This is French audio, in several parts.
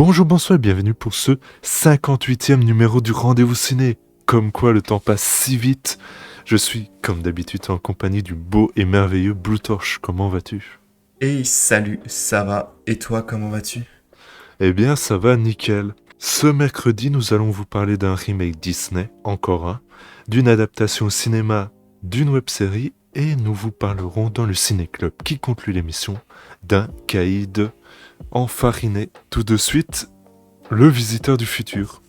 Bonjour, bonsoir et bienvenue pour ce 58e numéro du Rendez-vous Ciné. Comme quoi le temps passe si vite. Je suis, comme d'habitude, en compagnie du beau et merveilleux Blue Torch. Comment vas-tu? Hey, salut, ça va? Et toi, comment vas-tu? Eh bien, ça va nickel. Ce mercredi, nous allons vous parler d'un remake Disney, encore un, d'une adaptation au cinéma d'une web-série et nous vous parlerons dans le Ciné-Club qui conclut l'émission d'un caïd enfariné. Tout de suite, Le Visiteur du Futur.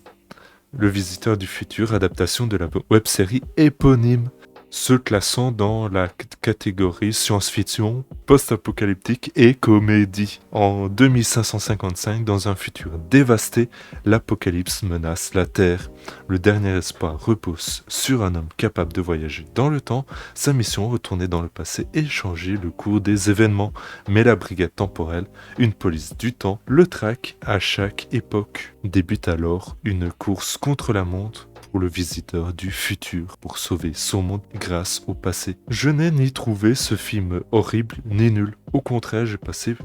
Le Visiteur du Futur, adaptation de la web-série éponyme, se classant dans la catégorie science-fiction, post-apocalyptique et comédie. En 2555, dans un futur dévasté, l'apocalypse menace la Terre. Le dernier espoir repose sur un homme capable de voyager dans le temps. Sa mission, retourner dans le passé et changer le cours des événements. Mais la brigade temporelle, une police du temps, le traque à chaque époque. Débute alors une course contre la montre pour le visiteur du futur pour sauver son monde grâce au passé. Je n'ai ni trouvé ce film horrible ni nul. Au contraire, j'ai passé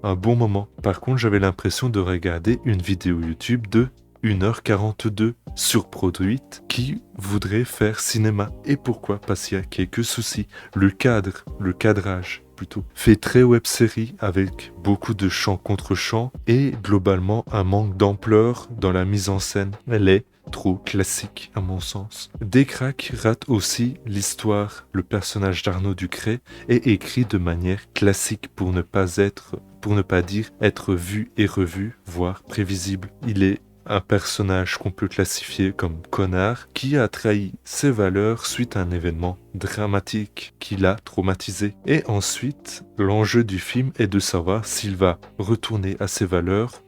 un bon moment. Par contre, j'avais l'impression de regarder une vidéo YouTube de 1h42 surproduite qui voudrait faire cinéma. Et pourquoi? Parce qu'il y a quelques soucis. Le cadrage plutôt, fait très web-série avec beaucoup de chants contre chants et globalement un manque d'ampleur dans la mise en scène. Elle est trop classique à mon sens. Décrac rate aussi l'histoire. Le personnage d'Arnaud Ducret est écrit de manière classique pour ne pas dire être vu et revu, voire prévisible. Il est un personnage qu'on peut classifier comme connard qui a trahi ses valeurs suite à un événement dramatique qui l'a traumatisé. Et ensuite, l'enjeu du film est de savoir s'il va retourner à ses valeurs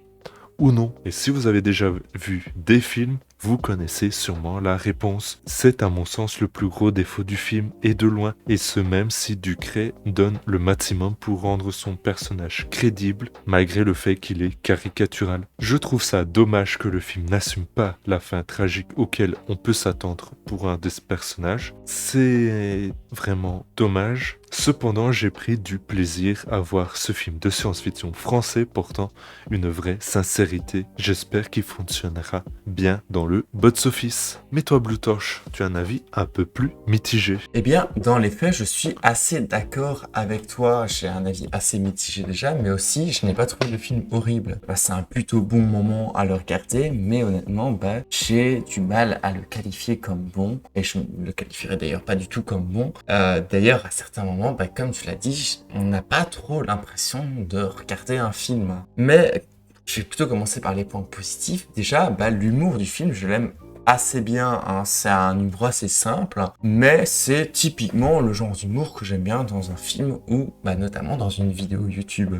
ou non. Et si vous avez déjà vu des films, vous connaissez sûrement la réponse. C'est à mon sens le plus gros défaut du film, et de loin. Et ce même si Ducret donne le maximum pour rendre son personnage crédible, malgré le fait qu'il est caricatural. Je trouve ça dommage que le film n'assume pas la fin tragique auquel on peut s'attendre pour un des personnages. C'est vraiment dommage. Cependant, j'ai pris du plaisir à voir ce film de science-fiction français portant une vraie sincérité. J'espère qu'il fonctionnera bien dans le box-office. Mais toi, Blue Torch, tu as un avis un peu plus mitigé. Eh bien, dans les faits, je suis assez d'accord avec toi. J'ai un avis assez mitigé déjà, mais aussi, je n'ai pas trouvé le film horrible. C'est un plutôt bon moment à le regarder, mais honnêtement, j'ai du mal à le qualifier comme bon, et je ne le qualifierais d'ailleurs pas du tout comme bon. D'ailleurs, à certains moments, comme tu l'as dit, on n'a pas trop l'impression de regarder un film. Mais je vais plutôt commencer par les points positifs. Déjà, l'humour du film, je l'aime assez bien, hein. C'est un humour assez simple, mais c'est typiquement le genre d'humour que j'aime bien dans un film ou notamment dans une vidéo YouTube.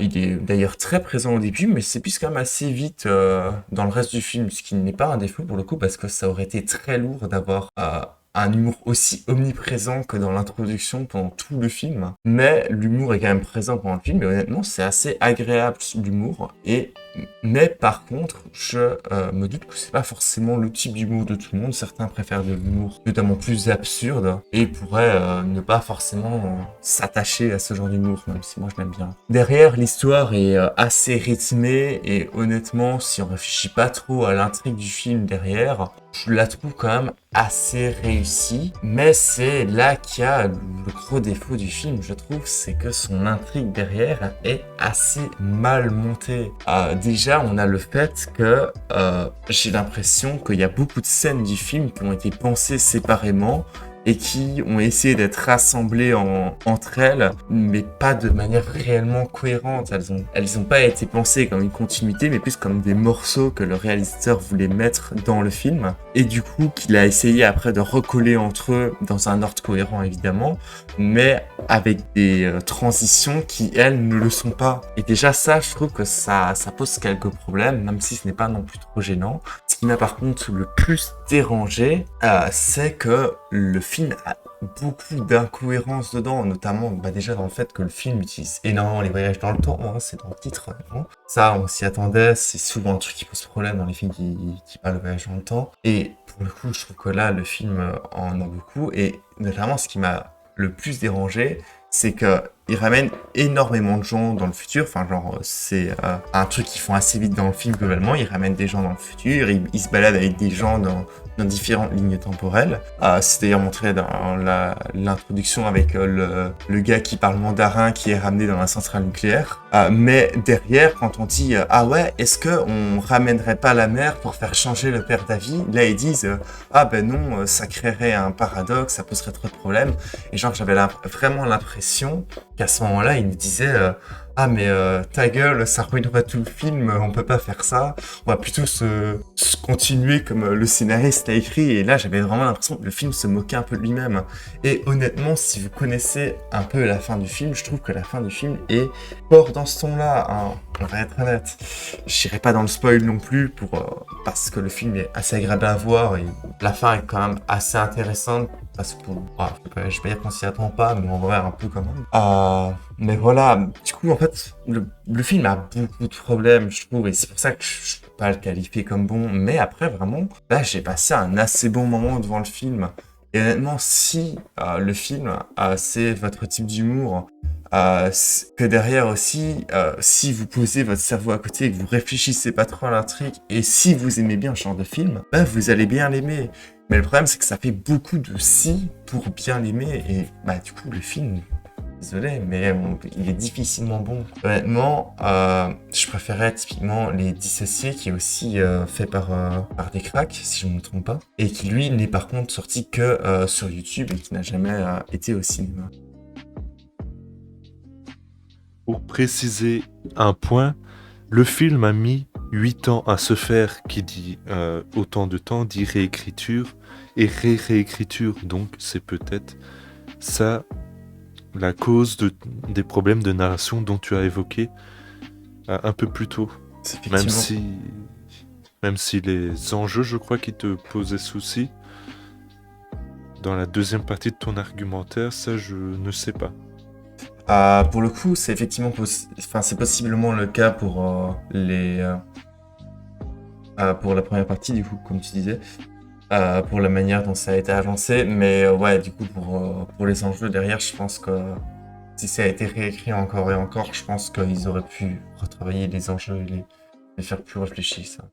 Il est d'ailleurs très présent au début, mais c'est plus quand même assez vite dans le reste du film, ce qui n'est pas un défaut pour le coup, parce que ça aurait été très lourd d'avoir un humour aussi omniprésent que dans l'introduction pendant tout le film. Mais l'humour est quand même présent pendant le film, et honnêtement, c'est assez agréable l'humour. Mais par contre, je me doute que c'est pas forcément le type d'humour de tout le monde. Certains préfèrent de l'humour notamment plus absurde et pourraient ne pas forcément s'attacher à ce genre d'humour, même si moi je l'aime bien. Derrière, l'histoire est assez rythmée et honnêtement, si on réfléchit pas trop à l'intrigue du film derrière, je la trouve quand même assez réussie. Mais c'est là qu'il y a le gros défaut du film, je trouve, c'est que son intrigue derrière est assez mal montée. Déjà, on a le fait que j'ai l'impression qu'il y a beaucoup de scènes du film qui ont été pensées séparément et qui ont essayé d'être rassemblées entre elles, mais pas de manière réellement cohérente. Elles ont pas été pensées comme une continuité, mais plus comme des morceaux que le réalisateur voulait mettre dans le film, et du coup qu'il a essayé après de recoller entre eux dans un ordre cohérent évidemment, mais avec des transitions qui, elles, ne le sont pas. Et déjà ça, je trouve que ça pose quelques problèmes, même si ce n'est pas non plus trop gênant. Ce qui m'a par contre le plus dérangé, c'est que le film a beaucoup d'incohérences dedans, notamment déjà dans le fait que le film utilise énormément les voyages dans le temps, hein, c'est dans le titre. Hein. Ça, on s'y attendait, c'est souvent un truc qui pose problème dans les films qui parlent de voyage dans le temps. Et pour le coup, je trouve que là, le film en a beaucoup, et notamment ce qui m'a le plus dérangé, c'est que ils ramènent énormément de gens dans le futur. Enfin, genre, c'est un truc qu'ils font assez vite dans le film globalement. Ils ramènent des gens dans le futur, ils se baladent avec des gens dans différentes lignes temporelles. C'est d'ailleurs montré dans l'introduction avec le gars qui parle mandarin qui est ramené dans la centrale nucléaire. Mais derrière, quand on dit ah ouais, est-ce que on ramènerait pas la mère pour faire changer le père David? Là, ils disent ah ben non, ça créerait un paradoxe, ça poserait trop de problèmes. Et genre, j'avais vraiment l'impression qu'à ce moment-là, il me disait ah mais ta gueule, ça ruinerait tout le film, on peut pas faire ça, on va plutôt se continuer comme le scénariste a écrit. Et là, j'avais vraiment l'impression que le film se moquait un peu de lui-même. Et honnêtement, si vous connaissez un peu la fin du film, je trouve que la fin du film est fort dans ce ton-là, hein. On va être honnête. Je n'irai pas dans le spoil non plus parce que le film est assez agréable à voir et la fin est quand même assez intéressante. Parce que je vais pas dire qu'on s'y attend pas, mais en vrai un peu quand même. Mais voilà, du coup en fait le film a beaucoup de problèmes, je trouve, et c'est pour ça que je peux pas le qualifier comme bon. Mais après vraiment, là j'ai passé un assez bon moment devant le film. Et honnêtement, si le film c'est votre type d'humour, que derrière aussi, si vous posez votre cerveau à côté et que vous réfléchissez pas trop à l'intrigue, et si vous aimez bien ce genre de film, bah vous allez bien l'aimer. Mais le problème, c'est que ça fait beaucoup de si pour bien l'aimer, et bah du coup, le film, désolé, mais il est difficilement bon. Honnêtement, je préférais typiquement Les Dissociés, qui est aussi fait par des cracks, si je ne me trompe pas, et qui lui n'est par contre sorti que sur YouTube et qui n'a jamais été au cinéma. Pour préciser un point, le film a mis 8 ans à se faire, qui dit autant de temps dit réécriture et réécriture. Donc c'est peut-être ça la cause des problèmes de narration dont tu as évoqué un peu plus tôt. Même si les enjeux, je crois, qui te posaient souci dans la deuxième partie de ton argumentaire, ça je ne sais pas. Pour le coup, c'est effectivement c'est possiblement le cas pour pour la première partie, du coup, comme tu disais, pour la manière dont ça a été agencé. Mais ouais, du coup, pour les enjeux derrière, je pense que si ça a été réécrit encore et encore, je pense qu'ils auraient pu retravailler les enjeux et les faire plus réfléchir, ça.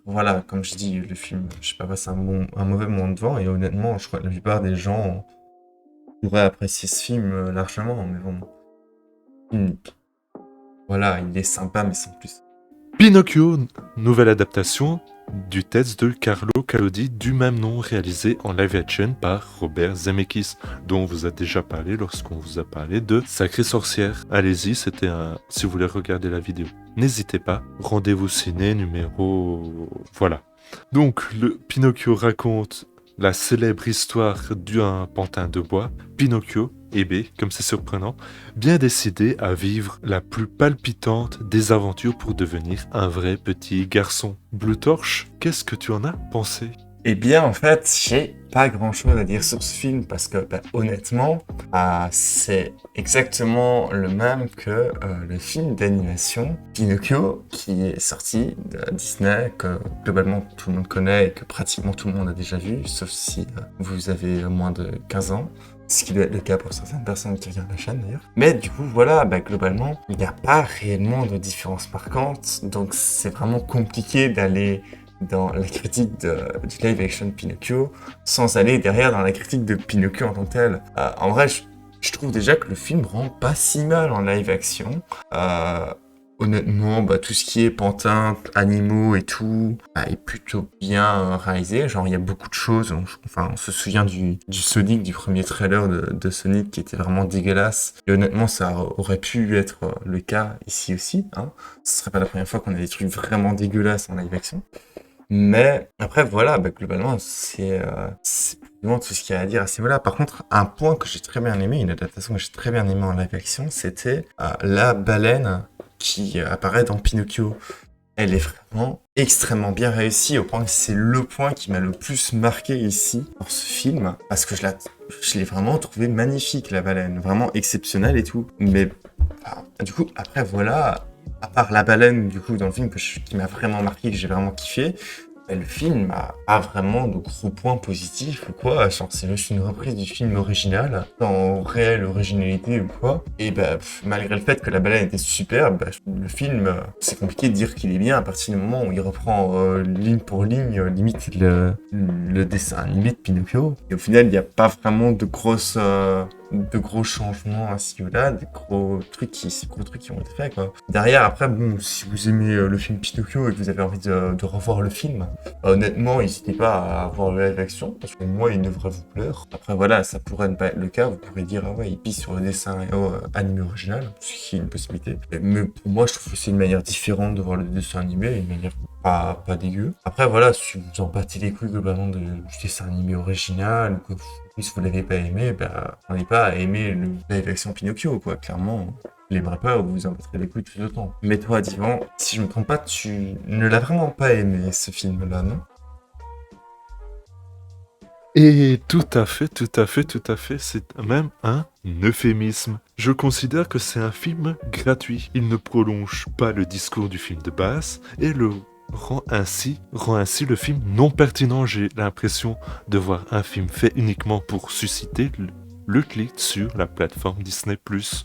Voilà, comme je dis, le film, je sais pas, c'est un mauvais moment devant, et honnêtement, je crois que la plupart des gens pourraient apprécier ce film largement, mais bon. Voilà, il est sympa, mais sans plus. Pinocchio, nouvelle adaptation du texte de Carlo Collodi du même nom, réalisé en live action par Robert Zemeckis, dont on vous a déjà parlé lorsqu'on vous a parlé de Sacrée Sorcière. Allez-y, si vous voulez regarder la vidéo. N'hésitez pas, rendez-vous ciné numéro... Voilà. Donc, le Pinocchio raconte la célèbre histoire d'un pantin de bois, Pinocchio, comme c'est surprenant, bien décidé à vivre la plus palpitante des aventures pour devenir un vrai petit garçon. Blue Torch, qu'est-ce que tu en as pensé? Eh bien, en fait, j'ai pas grand-chose à dire sur ce film parce que, honnêtement, c'est exactement le même que le film d'animation Pinocchio qui est sorti de Disney, que globalement tout le monde connaît et que pratiquement tout le monde a déjà vu, sauf si vous avez moins de 15 ans. Ce qui doit être le cas pour certaines personnes qui regardent la chaîne d'ailleurs. Mais du coup, voilà, globalement, il n'y a pas réellement de différence marquante. Donc c'est vraiment compliqué d'aller dans la critique du live action Pinocchio sans aller derrière dans la critique de Pinocchio en tant que tel. En vrai, je trouve déjà que le film rend pas si mal en live action. Honnêtement, tout ce qui est pantin, animaux et tout, est plutôt bien réalisé. Genre, il y a beaucoup de choses. On se souvient du Sonic, du premier trailer de Sonic qui était vraiment dégueulasse. Et honnêtement, ça aurait pu être le cas ici aussi, hein. Ce serait pas la première fois qu'on a des trucs vraiment dégueulasses en live action. Mais après, voilà, globalement, c'est vraiment tout ce qu'il y a à dire à ce niveau-là. Par contre, un point que j'ai très bien aimé, une adaptation que j'ai très bien aimé en live action, c'était la baleine qui apparaît dans Pinocchio. Elle est vraiment extrêmement bien réussie, au point que c'est le point qui m'a le plus marqué ici, dans ce film, parce que je l'ai vraiment trouvé magnifique, la baleine, vraiment exceptionnelle et tout. Mais du coup, après, voilà, à part la baleine, du coup, dans le film, qui m'a vraiment marqué, que j'ai vraiment kiffé, le film a pas vraiment de gros points positifs ou quoi. Genre, c'est juste une reprise du film original, sans réelle originalité ou quoi. Et malgré le fait que la baleine était superbe, le film, c'est compliqué de dire qu'il est bien à partir du moment où il reprend ligne pour ligne, limite le dessin animé de Pinocchio. Et au final, il n'y a pas vraiment de gros changements à ce niveau-là, des gros trucs qui ont été faits, quoi. Derrière, après, bon, si vous aimez le film Pinocchio et que vous avez envie de revoir le film, honnêtement, n'hésitez pas à voir le live action, parce que moi, il devrait vous plaire. Après, voilà, ça pourrait ne pas être le cas, vous pourrez dire, ah ouais, il pisse sur le dessin animé original, ce qui est une possibilité. Mais pour moi, je trouve que c'est une manière différente de voir le dessin animé, une manière pas dégueu. Après, voilà, si vous en battez les couilles globalement du dessin animé original, ou que si vous l'avez pas aimé, on n'est pas à aimer le live action Pinocchio, quoi. Clairement, vous l'aimerez pas ou vous en battrez les couilles tout le temps. Mais toi, Divan, si je me trompe pas, tu ne l'as vraiment pas aimé, ce film-là, non? Et tout à fait, tout à fait, tout à fait, c'est même un euphémisme. Je considère que c'est un film gratuit. Il ne prolonge pas le discours du film de base et rend ainsi le film non pertinent. J'ai l'impression de voir un film fait uniquement pour susciter le clic sur la plateforme Disney+,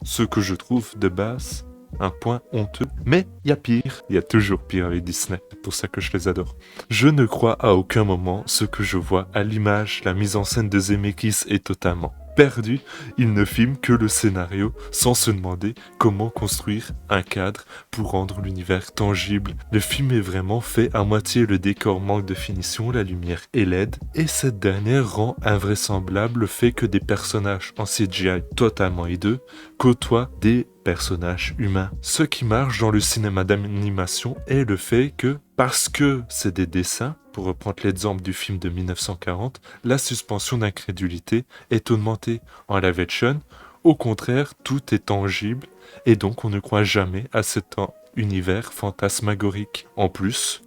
ce que je trouve de base un point honteux. Mais il y a pire, il y a toujours pire avec Disney, c'est pour ça que je les adore. Je ne crois à aucun moment ce que je vois à l'image, la mise en scène de Zemeckis est totalement perdu, il ne filme que le scénario sans se demander comment construire un cadre pour rendre l'univers tangible. Le film est vraiment fait à moitié, le décor manque de finition, la lumière est laide, et cette dernière rend invraisemblable le fait que des personnages en CGI totalement hideux côtoient des personnages humains. Ce qui marche dans le cinéma d'animation est le fait que, parce que c'est des dessins, pour reprendre l'exemple du film de 1940, la suspension d'incrédulité est augmentée. En live action, au contraire, tout est tangible et donc on ne croit jamais à cet univers fantasmagorique. En plus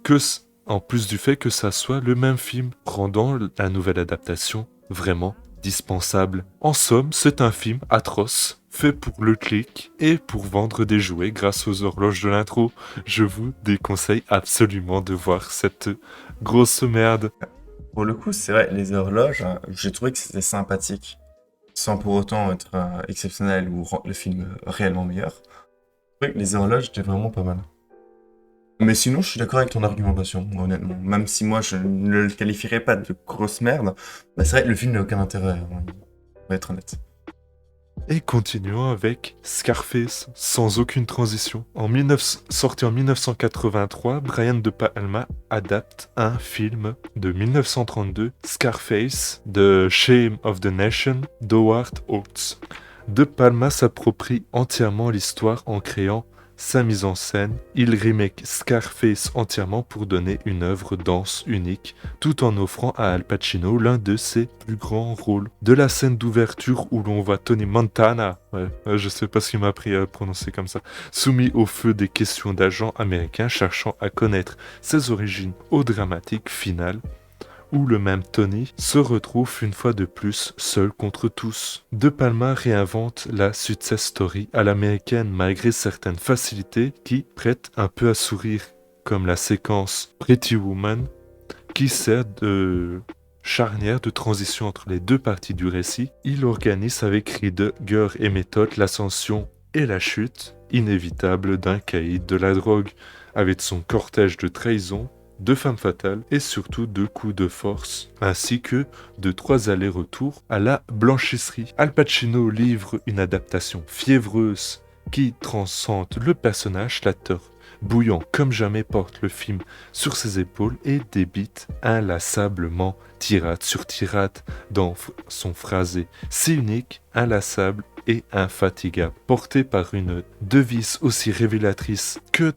du fait que ça soit le même film, rendant la nouvelle adaptation vraiment dispensable. En somme, c'est un film atroce, fait pour le clic et pour vendre des jouets grâce aux horloges de l'intro. Je vous déconseille absolument de voir cette grosse merde. Pour le coup, c'est vrai, les horloges, j'ai trouvé que c'était sympathique, sans pour autant être exceptionnel ou rendre le film réellement meilleur. Je trouvais que les horloges étaient vraiment pas mal. Mais sinon, je suis d'accord avec ton argumentation, honnêtement. Même si moi, je ne le qualifierais pas de grosse merde, c'est vrai que le film n'a aucun intérêt, on va être honnête. Et continuons avec Scarface, sans aucune transition. Sorti en 1983, Brian De Palma adapte un film de 1932, Scarface, The Shame of the Nation, d'Howard Hawks. De Palma s'approprie entièrement l'histoire en créant sa mise en scène. Il remake Scarface entièrement pour donner une œuvre dense, unique, tout en offrant à Al Pacino l'un de ses plus grands rôles. De la scène d'ouverture où l'on voit Tony Montana, je sais pas ce qui m'a appris à prononcer comme ça, soumis au feu des questions d'agents américains cherchant à connaître ses origines au dramatique final, où le même Tony se retrouve une fois de plus seul contre tous. De Palma réinvente la success story à l'américaine malgré certaines facilités qui prêtent un peu à sourire, comme la séquence Pretty Woman qui sert de charnière de transition entre les deux parties du récit. Il organise avec rigueur et méthode l'ascension et la chute inévitable d'un caïd de la drogue, avec son cortège de trahison, de femmes fatales et surtout de coups de force, ainsi que de 3 allers-retours à la blanchisserie. Al Pacino livre une adaptation fiévreuse qui transcende le personnage, l'acteur bouillant comme jamais porte le film sur ses épaules et débite inlassablement tirade sur tirade dans son phrasé si unique, inlassable et infatigable, porté par une devise aussi révélatrice que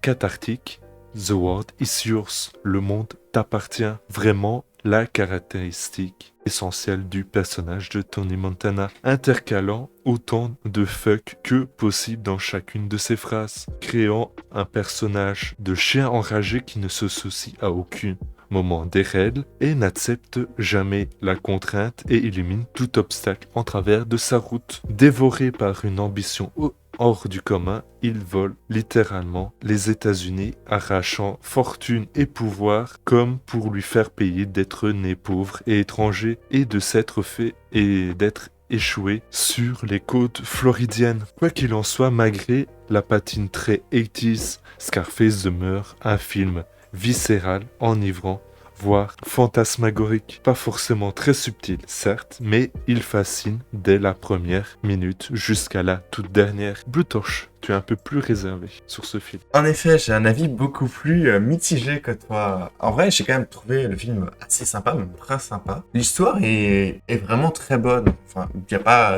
cathartique. The world is yours. Le monde t'appartient. Vraiment la caractéristique essentielle du personnage de Tony Montana, intercalant autant de fuck que possible dans chacune de ses phrases, créant un personnage de chien enragé qui ne se soucie à aucun moment des règles et n'accepte jamais la contrainte et élimine tout obstacle en travers de sa route. Dévoré par une ambition hors du commun, il vole littéralement les États-Unis, arrachant fortune et pouvoir comme pour lui faire payer d'être né pauvre et étranger et de s'être fait et d'être échoué sur les côtes floridiennes. Quoi qu'il en soit, malgré la patine très 80s, Scarface demeure un film viscéral, enivrant, voire fantasmagorique. Pas forcément très subtil, certes, mais il fascine dès la première minute jusqu'à la toute dernière. Blue Torch, tu es un peu plus réservé sur ce film. En effet, j'ai un avis beaucoup plus mitigé que toi. En vrai, j'ai quand même trouvé le film assez sympa, même très sympa. L'histoire est vraiment très bonne. Enfin, il n'y a pas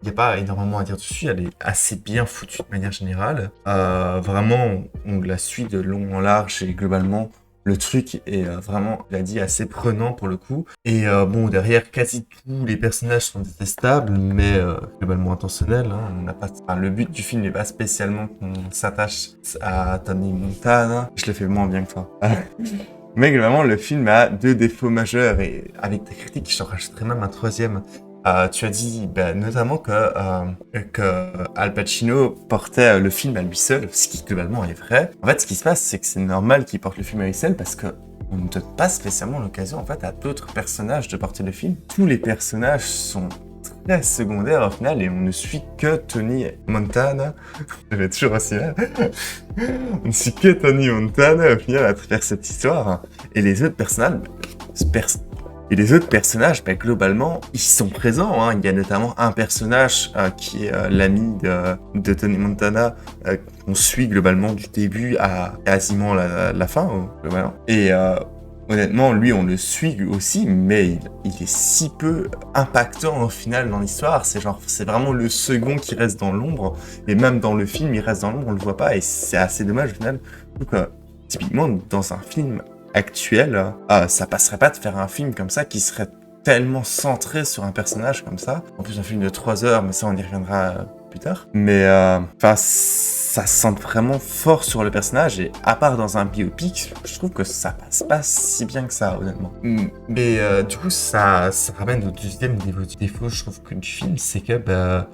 il n'y a pas énormément à dire dessus, elle est assez bien foutue de manière générale. Vraiment, on la suit de long en large et globalement, le truc est vraiment, il a dit, assez prenant pour le coup. Et bon, derrière, quasi tous les personnages sont détestables, mais globalement intentionnels. Hein. On n'a pas, enfin, le but du film n'est pas spécialement qu'on s'attache à Tony Montana. Je l'ai fait moins bien que toi. Mais globalement, le film a 2 défauts majeurs et avec tes critiques, je rajouterais même un troisième. Tu as dit notamment que Al Pacino portait le film à lui seul, ce qui globalement est vrai. En fait, ce qui se passe, c'est que c'est normal qu'il porte le film à lui seul parce que on ne donne pas spécialement l'occasion en fait à d'autres personnages de porter le film. Tous les personnages sont très secondaires au final et on ne suit que Tony Montana. Je vais toujours aussi mal. On ne suit que Tony Montana au final à travers cette histoire. Et les autres personnages, globalement, ils sont présents. Hein. Il y a notamment un personnage qui est l'ami de Tony Montana qu'on suit globalement du début à quasiment la fin. Globalement. Et honnêtement, lui, on le suit lui aussi, mais il est si peu impactant au final dans l'histoire. C'est vraiment le second qui reste dans l'ombre. Et même dans le film, il reste dans l'ombre, on le voit pas. Et c'est assez dommage au final. Donc, typiquement, dans un film actuel, ça passerait pas de faire un film comme ça qui serait tellement centré sur un personnage comme ça. En plus, un film de 3 heures, mais ça, on y reviendra plus tard. Mais, enfin, ça sent vraiment fort sur le personnage et à part dans un biopic, je trouve que ça passe pas si bien que ça, honnêtement. Mais du coup, ça ramène au deuxième défaut, je trouve, du film, c'est que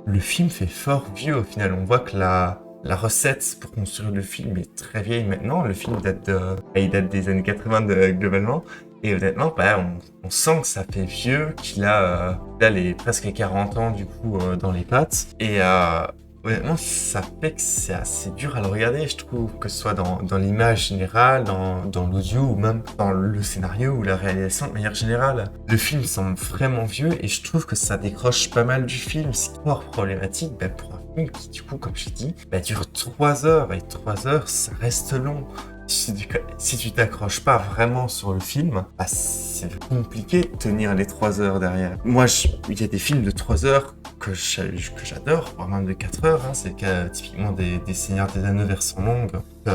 le film fait fort vieux au final. On voit que la recette pour construire le film est très vieille maintenant. Le film date des années 80 globalement. Et honnêtement, on sent que ça fait vieux, qu'il a presque les 40 ans du coup dans les pattes. Et honnêtement, ça fait que c'est assez dur à le regarder, je trouve, que ce soit dans l'image générale, dans l'audio ou même dans le scénario ou la réalisation de manière générale. Le film semble vraiment vieux et je trouve que ça décroche pas mal du film, ce qui est fort problématique pour un film qui, du coup, comme je dit, dure 3 heures et 3 heures, ça reste long. Si tu t'accroches pas vraiment sur le film, c'est compliqué de tenir les 3 heures derrière. Moi, il y a des films de 3 heures que j'adore, voire même de 4 heures. Hein. C'est le cas typiquement des Seigneurs des Anneaux version longue.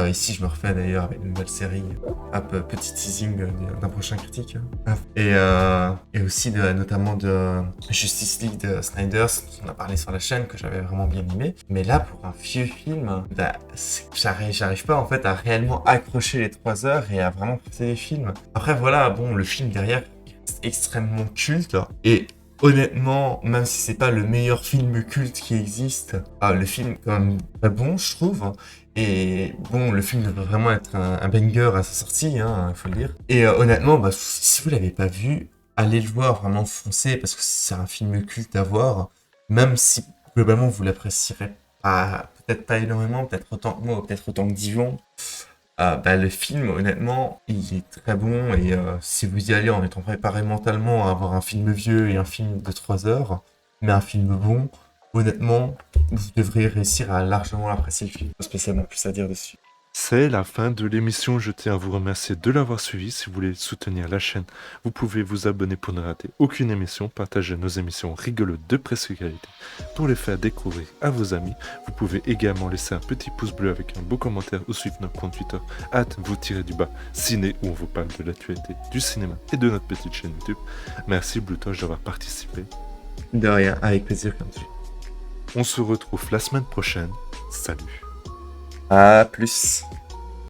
Ici, je me refais d'ailleurs avec une nouvelle série. Hop, petit teasing d'un prochain critique. Hein. Et aussi notamment de Justice League de Snyder, dont on a parlé sur la chaîne, que j'avais vraiment bien aimé. Mais là, pour un vieux film, j'arrive pas en fait à réellement accrocher les 3 heures et à vraiment passer les films. Après, voilà, bon, le film derrière, il reste extrêmement culte. Et honnêtement, même si c'est pas le meilleur film culte qui existe, le film est quand même très bon, je trouve. Et bon, le film devrait vraiment être un banger à sa sortie, hein, faut le dire. Et honnêtement, si vous l'avez pas vu, allez le voir, vraiment foncez, parce que c'est un film culte à voir. Même si globalement vous l'apprécierez peut-être pas énormément, peut-être autant que moi, ou peut-être autant que Dijon. Le film, honnêtement, il est très bon et si vous y allez en étant préparé mentalement à avoir un film vieux et un film de 3 heures, mais un film bon, honnêtement, vous devriez réussir à largement apprécier le film. Pas spécialement plus à dire dessus. C'est la fin de l'émission, je tiens à vous remercier de l'avoir suivi. Si vous voulez soutenir la chaîne, vous pouvez vous abonner pour ne rater aucune émission, partager nos émissions rigolotes de presque qualité pour les faire découvrir à vos amis. Vous pouvez également laisser un petit pouce bleu avec un beau commentaire ou suivre notre compte Twitter @vous-ciné où on vous parle de l'actualité du cinéma et de notre petite chaîne YouTube. Merci Blue Torch d'avoir participé. De rien, avec plaisir comme tu. On se retrouve la semaine prochaine. Salut. À plus.